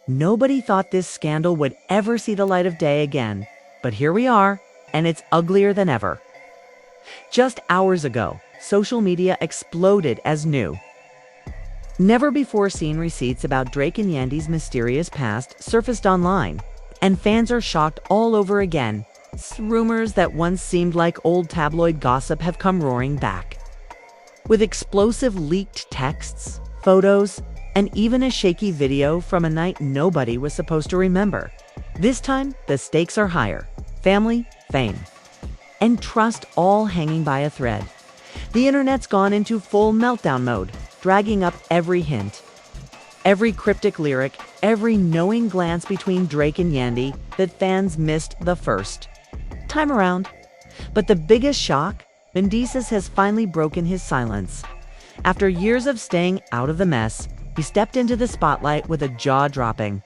Nobody thought this scandal would ever see the light of day again, but here we are, and it's uglier than ever. Just hours ago, social media exploded as new. Never-before-seen receipts about Drake and Yandy's mysterious past surfaced online, and fans are shocked all over again. Rumors that once seemed like old tabloid gossip have come roaring back. With explosive leaked texts, photos, and even a shaky video from a night nobody was supposed to remember. This time, the stakes are higher. Family, fame, and trust all hanging by a thread. The internet's gone into full meltdown mode, dragging up every hint, every cryptic lyric, every knowing glance between Drake and Yandy that fans missed the first time around. But the biggest shock, Mendeecees has finally broken his silence. After years of staying out of the mess, he stepped into the spotlight with a jaw-dropping,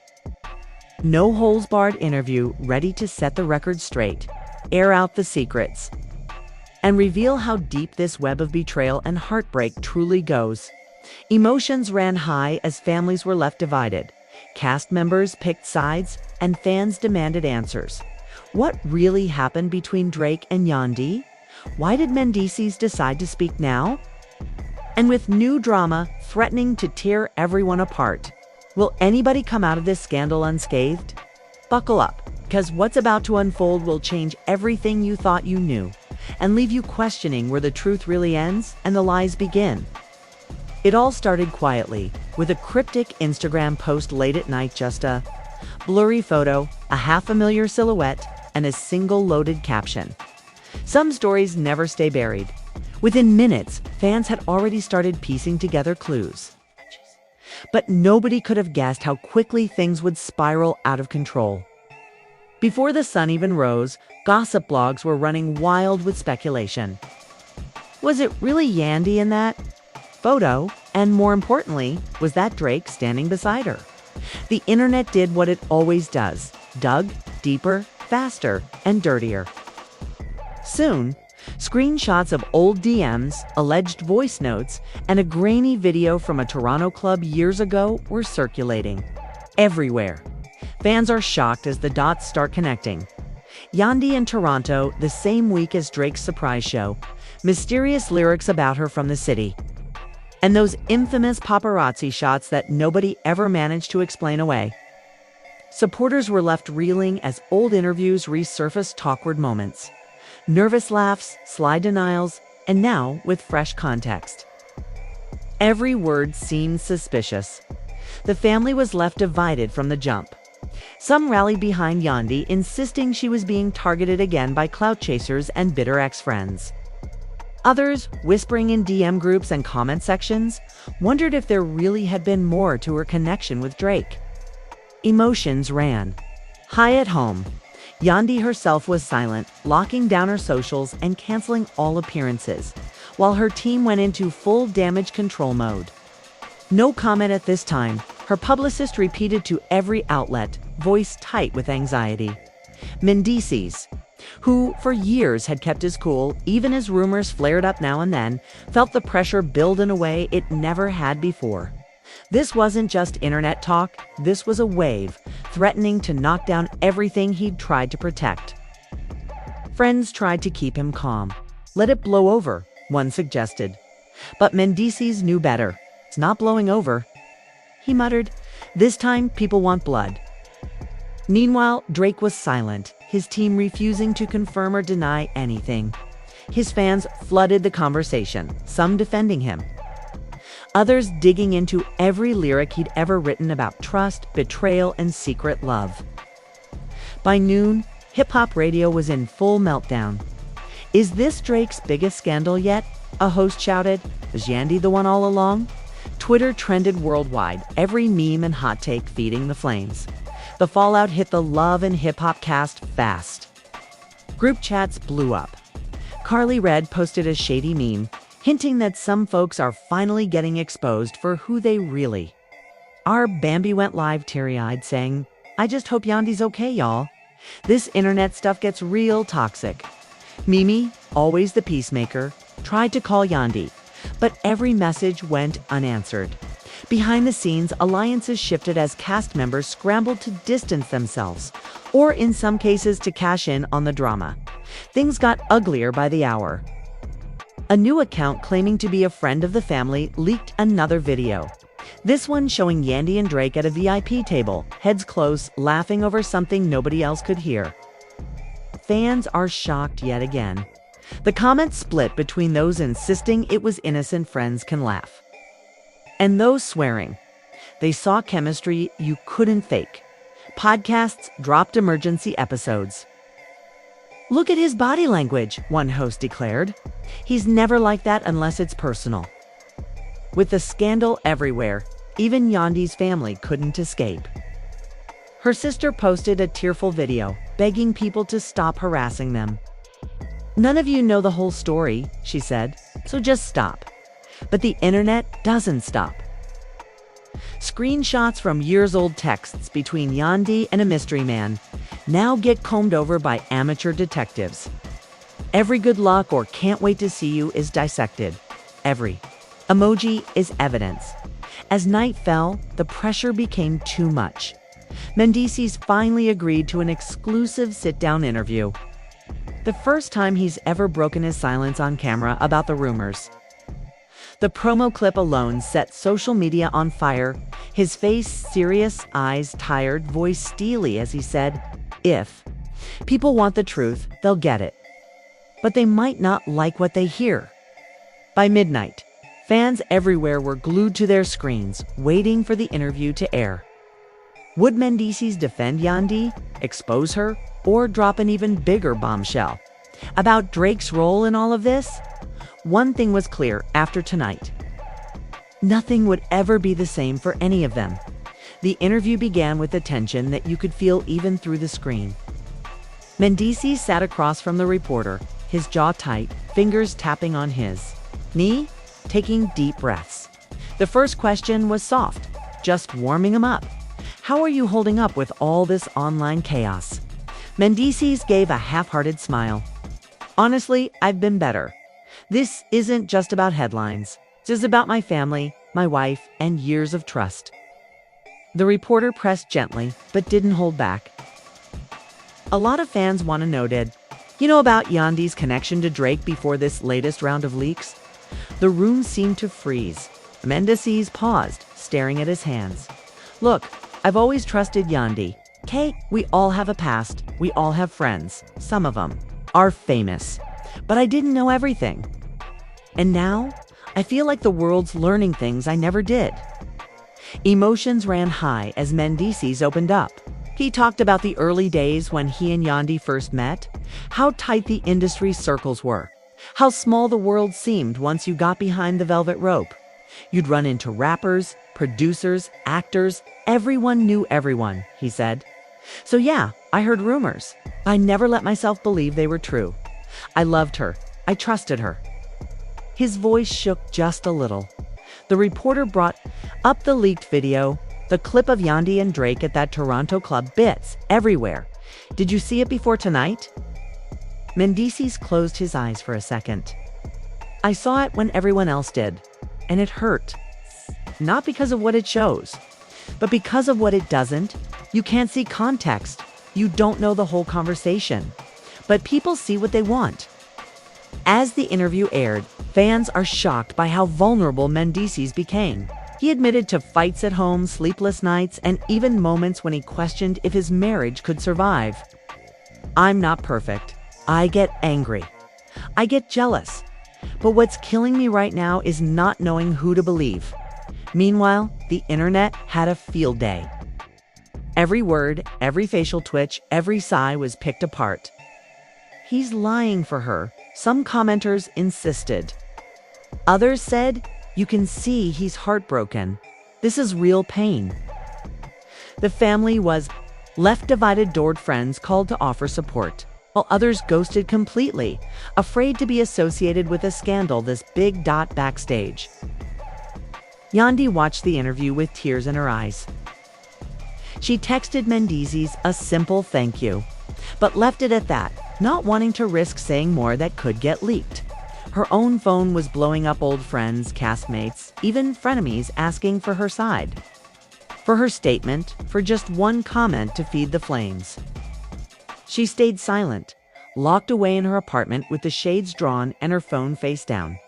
no-holds-barred interview ready to set the record straight, air out the secrets, and reveal how deep this web of betrayal and heartbreak truly goes. Emotions ran high as families were left divided. Cast members picked sides, and fans demanded answers. What really happened between Drake and Yandy? Why did Mendeecees decide to speak now? And with new drama threatening to tear everyone apart, will anybody come out of this scandal unscathed? Buckle up, because what's about to unfold will change everything you thought you knew, and leave you questioning where the truth really ends and the lies begin. It all started quietly, with a cryptic Instagram post late at night, just a blurry photo, a half-familiar silhouette, and a single loaded caption. Some stories never stay buried. Within minutes, fans had already started piecing together clues. But nobody could have guessed how quickly things would spiral out of control. Before the sun even rose, gossip blogs were running wild with speculation. Was it really Yandy in that photo? And more importantly, was that Drake standing beside her? The internet did what it always does, dug deeper, faster, and dirtier. Soon, screenshots of old DMs, alleged voice notes, and a grainy video from a Toronto club years ago were circulating everywhere. Fans are shocked as the dots start connecting. Yandy in Toronto, the same week as Drake's surprise show, mysterious lyrics about her from the city, and those infamous paparazzi shots that nobody ever managed to explain away. Supporters were left reeling as old interviews resurfaced awkward moments, nervous laughs, sly denials, and now with fresh context. Every word seemed suspicious. The family was left divided from the jump. Some rallied behind Yandy, insisting she was being targeted again by clout chasers and bitter ex-friends. Others, whispering in DM groups and comment sections, wondered if there really had been more to her connection with Drake. Emotions ran high at home. Yandy herself was silent, locking down her socials and canceling all appearances, while her team went into full damage control mode. No comment at this time, her publicist repeated to every outlet, voice tight with anxiety. Mendeecees, who for years had kept his cool, even as rumors flared up now and then, felt the pressure build in a way it never had before. This wasn't just internet talk, this was a wave, threatening to knock down everything he'd tried to protect. Friends tried to keep him calm. Let it blow over, one suggested. But Mendeecees knew better. It's not blowing over. He muttered, this time people want blood. Meanwhile, Drake was silent, his team refusing to confirm or deny anything. His fans flooded the conversation, some defending him, others digging into every lyric he'd ever written about trust, betrayal, and secret love. By noon, hip-hop radio was in full meltdown. Is this Drake's biggest scandal yet? A host shouted. Was Yandy the one all along? Twitter trended worldwide, every meme and hot take feeding the flames. The fallout hit the Love and Hip-Hop cast fast. Group chats blew up. Carly Red posted a shady meme, hinting that some folks are finally getting exposed for who they really are. Bambi went live teary-eyed, saying, I just hope Yandy's okay, y'all. This internet stuff gets real toxic. Mimi, always the peacemaker, tried to call Yandy, but every message went unanswered. Behind the scenes, alliances shifted as cast members scrambled to distance themselves, or in some cases to cash in on the drama. Things got uglier by the hour. A new account claiming to be a friend of the family leaked another video. This one showing Yandy and Drake at a VIP table, heads close, laughing over something nobody else could hear. Fans are shocked yet again. The comments split between those insisting it was innocent friends can laugh, and those swearing they saw chemistry you couldn't fake. Podcasts dropped emergency episodes. "Look at his body language," one host declared. "He's never like that unless it's personal." With the scandal everywhere, even Yandy's family couldn't escape. Her sister posted a tearful video, begging people to stop harassing them. "None of you know the whole story," she said, "so just stop." But the internet doesn't stop. Screenshots from years-old texts between Yandy and a mystery man now get combed over by amateur detectives. Every good luck or can't wait to see you is dissected. Every emoji is evidence. As night fell, the pressure became too much. Mendeecees finally agreed to an exclusive sit-down interview. The first time he's ever broken his silence on camera about the rumors. The promo clip alone set social media on fire, his face serious, eyes tired, voice steely as he said, "If people want the truth, they'll get it. But they might not like what they hear." By midnight, fans everywhere were glued to their screens, waiting for the interview to air. Would Mendeecees defend Yandy, expose her, or drop an even bigger bombshell about Drake's role in all of this? One thing was clear after tonight. Nothing would ever be the same for any of them. The interview began with a tension that you could feel even through the screen. Mendeecees sat across from the reporter, his jaw tight, fingers tapping on his knee, taking deep breaths. The first question was soft, just warming him up. "How are you holding up with all this online chaos?" Mendeecees gave a half-hearted smile. "Honestly, I've been better. This isn't just about headlines. This is about my family, my wife, and years of trust." The reporter pressed gently, but didn't hold back. "A lot of fans want to know, did you know about Yandy's connection to Drake before this latest round of leaks?" The room seemed to freeze. Mendeecees paused, staring at his hands. "Look, I've always trusted Yandy. Kate, we all have a past. We all have friends. Some of them are famous. But I didn't know everything. And now, I feel like the world's learning things I never did." Emotions ran high as Mendeecees opened up. He talked about the early days when he and Yandy first met, how tight the industry circles were, how small the world seemed once you got behind the velvet rope. You'd run into rappers, producers, actors, everyone knew everyone, he said. "So yeah, I heard rumors. I never let myself believe they were true. I loved her. I trusted her." His voice shook just a little. The reporter brought up the leaked video, the clip of Yandy and Drake at that Toronto club, bits everywhere. "Did you see it before tonight?" Mendeecees closed his eyes for a second. "I saw it when everyone else did, and it hurt. Not because of what it shows, but because of what it doesn't. You can't see context. You don't know the whole conversation. But people see what they want." As the interview aired, fans are shocked by how vulnerable Mendeecees became. He admitted to fights at home, sleepless nights, and even moments when he questioned if his marriage could survive. "I'm not perfect. I get angry. I get jealous. But what's killing me right now is not knowing who to believe." Meanwhile, the internet had a field day. Every word, every facial twitch, every sigh was picked apart. "He's lying for her," some commenters insisted. Others said, "You can see he's heartbroken. This is real pain." The family was left divided. Adored friends called to offer support, while others ghosted completely, afraid to be associated with a scandal this big. Backstage, Yandy watched the interview with tears in her eyes. She texted Mendeecees a simple thank you, but left it at that, not wanting to risk saying more that could get leaked. Her own phone was blowing up. Old friends, castmates, even frenemies asking for her side, for her statement, for just one comment to feed the flames. She stayed silent, locked away in her apartment with the shades drawn and her phone face down.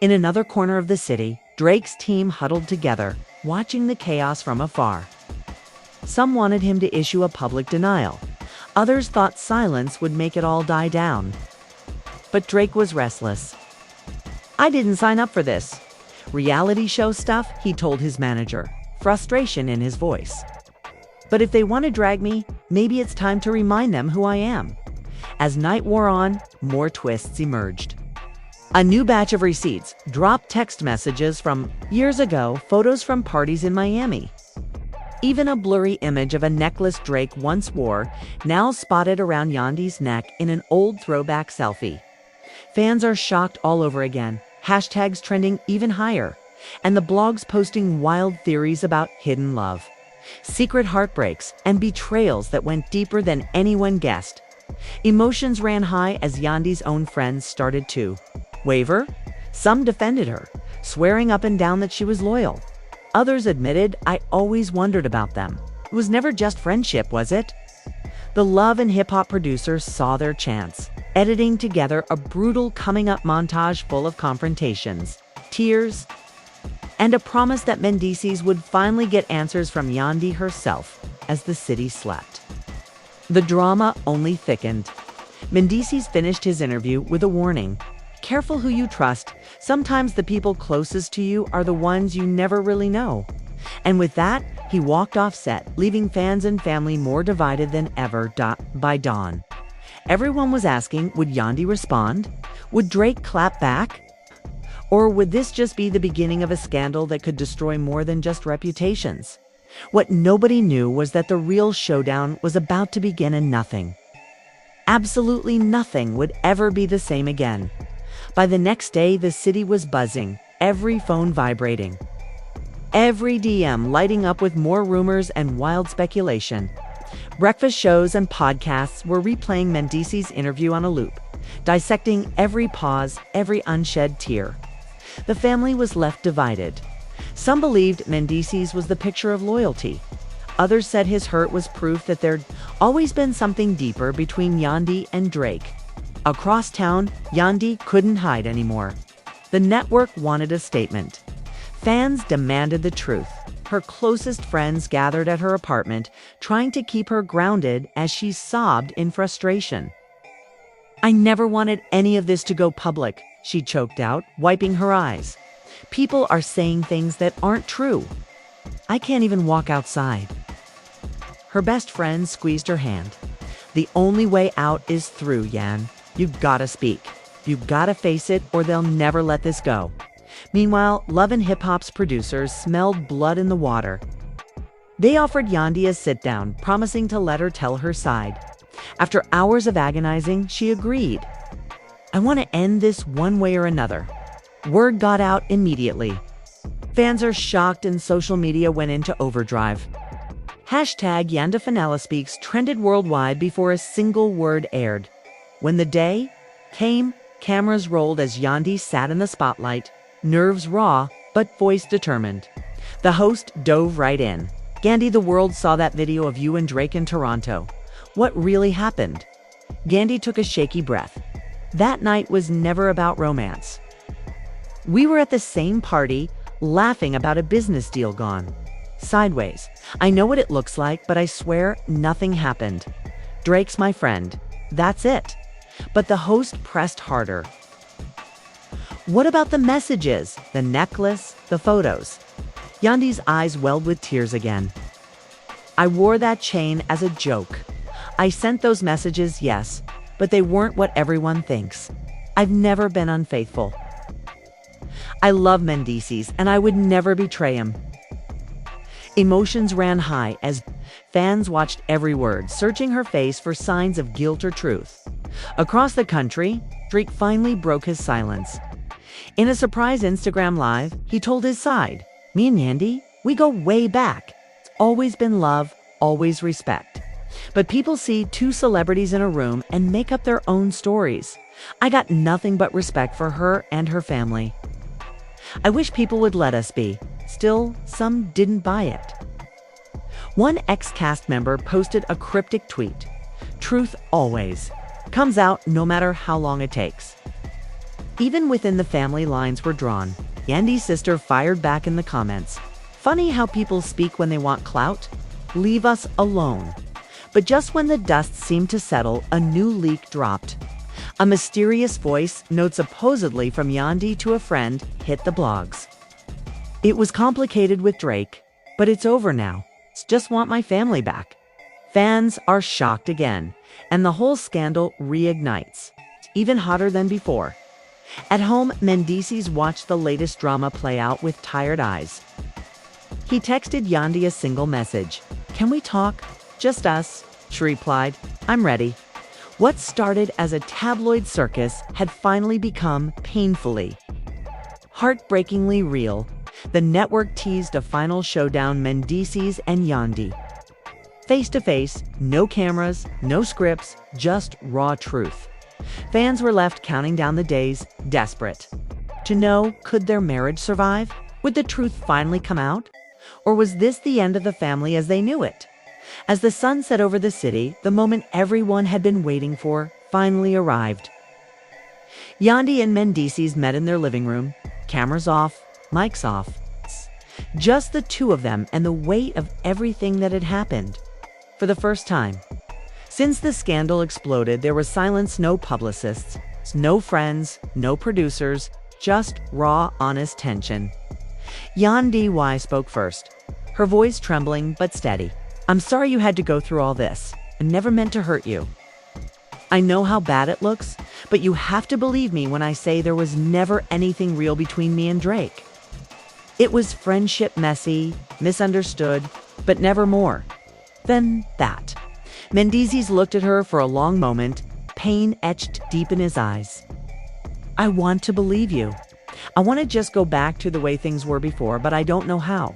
In another corner of the city, Drake's team huddled together, watching the chaos from afar. Some wanted him to issue a public denial. Others thought silence would make it all die down. But Drake was restless. "I didn't sign up for this reality show stuff," he told his manager, frustration in his voice. "But if they want to drag me, maybe it's time to remind them who I am." As night wore on, more twists emerged. A new batch of receipts dropped, text messages from years ago, photos from parties in Miami. Even a blurry image of a necklace Drake once wore, now spotted around Yandy's neck in an old throwback selfie. Fans are shocked all over again, hashtags trending even higher, and the blogs posting wild theories about hidden love, secret heartbreaks, and betrayals that went deeper than anyone guessed. Emotions ran high as Yandy's own friends started to waver. Some defended her, swearing up and down that she was loyal. Others admitted, "I always wondered about them. It was never just friendship, was it?" The Love and Hip Hop producers saw their chance, editing together a brutal coming-up montage full of confrontations, tears, and a promise that Mendeecees would finally get answers from Yandy herself as the city slept. The drama only thickened. Mendeecees finished his interview with a warning. "Careful who you trust. Sometimes the people closest to you are the ones you never really know." And with that, he walked off set, leaving fans and family more divided than ever by dawn. Everyone was asking, would Yandy respond? Would Drake clap back? Or would this just be the beginning of a scandal that could destroy more than just reputations? What nobody knew was that the real showdown was about to begin, and nothing, absolutely nothing, would ever be the same again. By the next day, the city was buzzing, every phone vibrating, every DM lighting up with more rumors and wild speculation. Breakfast shows and podcasts were replaying Mendeecees' interview on a loop, dissecting every pause, every unshed tear. The family was left divided. Some believed Mendeecees was the picture of loyalty. Others said his hurt was proof that there'd always been something deeper between Yandy and Drake. Across town, Yandy couldn't hide anymore. The network wanted a statement. Fans demanded the truth. Her closest friends gathered at her apartment, trying to keep her grounded as she sobbed in frustration. "I never wanted any of this to go public," she choked out, wiping her eyes. "People are saying things that aren't true. I can't even walk outside." Her best friend squeezed her hand. "The only way out is through, Yan. You've gotta speak. You've gotta face it, or they'll never let this go." Meanwhile, Love and Hip Hop's producers smelled blood in the water. They offered Yandy a sit-down, promising to let her tell her side. After hours of agonizing, she agreed. "I want to end this one way or another." Word got out immediately. Fans are shocked and social media went into overdrive. Hashtag #YandaFinaleSpeaks trended worldwide before a single word aired. When the day came, cameras rolled as Yandy sat in the spotlight, nerves raw, but voice determined. The host dove right in. "Yandy, the world saw that video of you and Drake in Toronto. What really happened?" Yandy took a shaky breath. "That night was never about romance. We were at the same party, laughing about a business deal gone sideways. I know what it looks like, but I swear nothing happened. Drake's my friend. That's it." But the host pressed harder. "What about the messages, the necklace, the photos?" Yandy's eyes welled with tears again. "I wore that chain as a joke. I sent those messages, yes, but they weren't what everyone thinks. I've never been unfaithful. I love Mendeecees, and I would never betray him." Emotions ran high as fans watched every word, searching her face for signs of guilt or truth. Across the country, Drake finally broke his silence. In a surprise Instagram Live, he told his side. "Me and Yandy, we go way back. It's always been love, always respect. But people see two celebrities in a room and make up their own stories. I got nothing but respect for her and her family." I wish people would let us be. Still, some didn't buy it. One ex-cast member posted a cryptic tweet. Truth always comes out no matter how long it takes. Even within the family, lines were drawn. Yandy's sister fired back in the comments. Funny how people speak when they want clout. Leave us alone. But just when the dust seemed to settle, a new leak dropped. A mysterious voice, note supposedly from Yandy to a friend, hit the blogs. It was complicated with Drake, but it's over now. Just want my family back. Fans are shocked again, and the whole scandal reignites. Even hotter than before. At home, Mendeecees watched the latest drama play out with tired eyes. He texted Yandy a single message. "Can we talk? Just us." She replied, "I'm ready." What started as a tabloid circus had finally become painfully, heartbreakingly real. The network teased a final showdown, Mendeecees and Yandy. Face to face, no cameras, no scripts, just raw truth. Fans were left counting down the days, desperate to know, could their marriage survive? Would the truth finally come out? Or was this the end of the family as they knew it? As the sun set over the city, the moment everyone had been waiting for finally arrived. Yandy and Mendeecees met in their living room, cameras off, mics off. Just the two of them and the weight of everything that had happened. For the first time since the scandal exploded, there was silence, no publicists, no friends, no producers, just raw, honest tension. Yandy spoke first, her voice trembling but steady. "I'm sorry you had to go through all this. I never meant to hurt you. I know how bad it looks, but you have to believe me when I say there was never anything real between me and Drake. It was friendship, messy, misunderstood, but never more than that." Mendeecees looked at her for a long moment, pain etched deep in his eyes. "I want to believe you. I want to just go back to the way things were before, but I don't know how.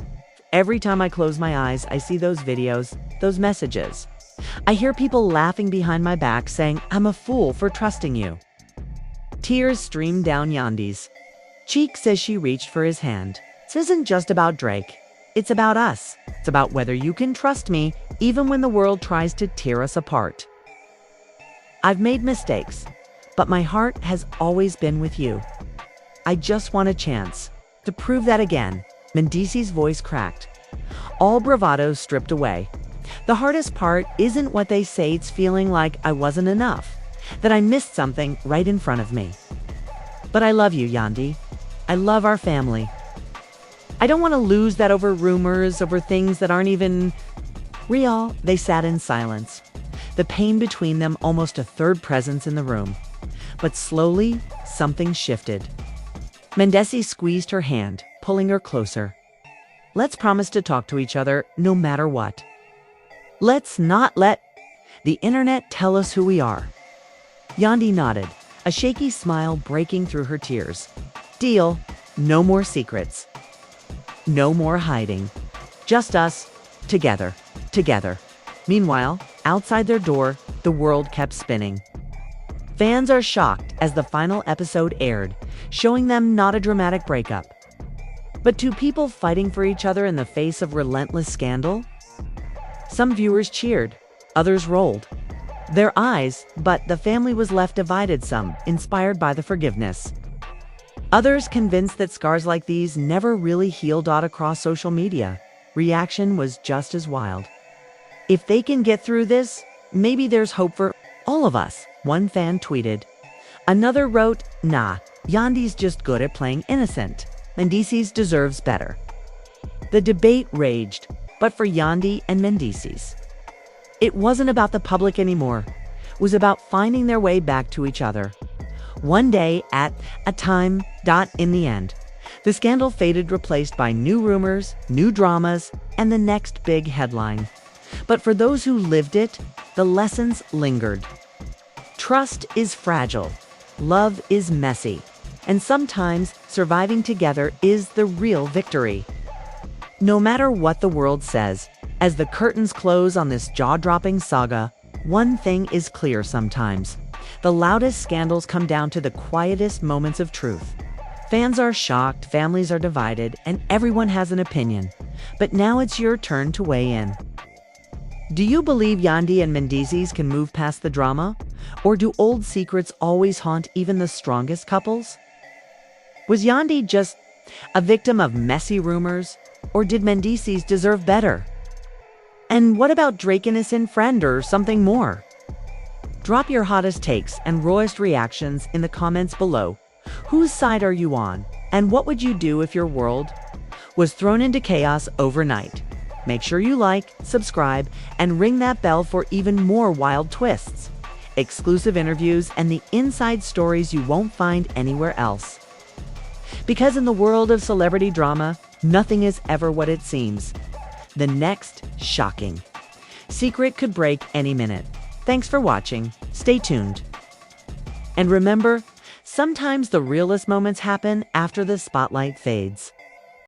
Every time I close my eyes, I see those videos, those messages. I hear people laughing behind my back saying, 'I'm a fool for trusting you.'" Tears streamed down Yandy's cheeks as she reached for his hand. "This isn't just about Drake. It's about us. It's about whether you can trust me, even when the world tries to tear us apart. I've made mistakes, but my heart has always been with you. I just want a chance to prove that again." Mendeecees' voice cracked. All bravado stripped away. "The hardest part isn't what they say, it's feeling like I wasn't enough, that I missed something right in front of me. But I love you, Yandy. I love our family. I don't want to lose that over rumors, over things that aren't even real." They sat in silence, the pain between them almost a third presence in the room. But slowly, something shifted. Mendeecees squeezed her hand, pulling her closer. "Let's promise to talk to each other no matter what. Let's not let the internet tell us who we are." Yandy nodded, a shaky smile breaking through her tears. "Deal. No more secrets. No more hiding. Just us, together. Together." Meanwhile, outside their door, the world kept spinning. Fans are shocked as the final episode aired, showing them not a dramatic breakup, but two people fighting for each other in the face of relentless scandal. Some viewers cheered, others rolled their eyes, but the family was left divided, some inspired by the forgiveness, others convinced that scars like these never really healed. Across social media, reaction was just as wild. "If they can get through this, maybe there's hope for all of us," one fan tweeted. Another wrote, "Nah, Yandy's just good at playing innocent. Mendeecees deserves better." The debate raged, but for Yandy and Mendeecees, it wasn't about the public anymore. It was about finding their way back to each other. One day at a time. In the end, the scandal faded, replaced by new rumors, new dramas, and the next big headline. But for those who lived it, the lessons lingered. Trust is fragile, love is messy, and sometimes surviving together is the real victory. No matter what the world says, as the curtains close on this jaw-dropping saga, one thing is clear: sometimes the loudest scandals come down to the quietest moments of truth. Fans are shocked, families are divided, and everyone has an opinion. But now it's your turn to weigh in. Do you believe Yandy and Mendeecees can move past the drama? Or do old secrets always haunt even the strongest couples? Was Yandy just a victim of messy rumors? Or did Mendeecees deserve better? And what about Drake and his friend or something more? Drop your hottest takes and rawest reactions in the comments below. Whose side are you on? And what would you do if your world was thrown into chaos overnight? Make sure you like, subscribe, and ring that bell for even more wild twists, exclusive interviews, and the inside stories you won't find anywhere else. Because in the world of celebrity drama, nothing is ever what it seems. The next shocking secret could break any minute. Thanks for watching. Stay tuned. And remember, sometimes the realest moments happen after the spotlight fades.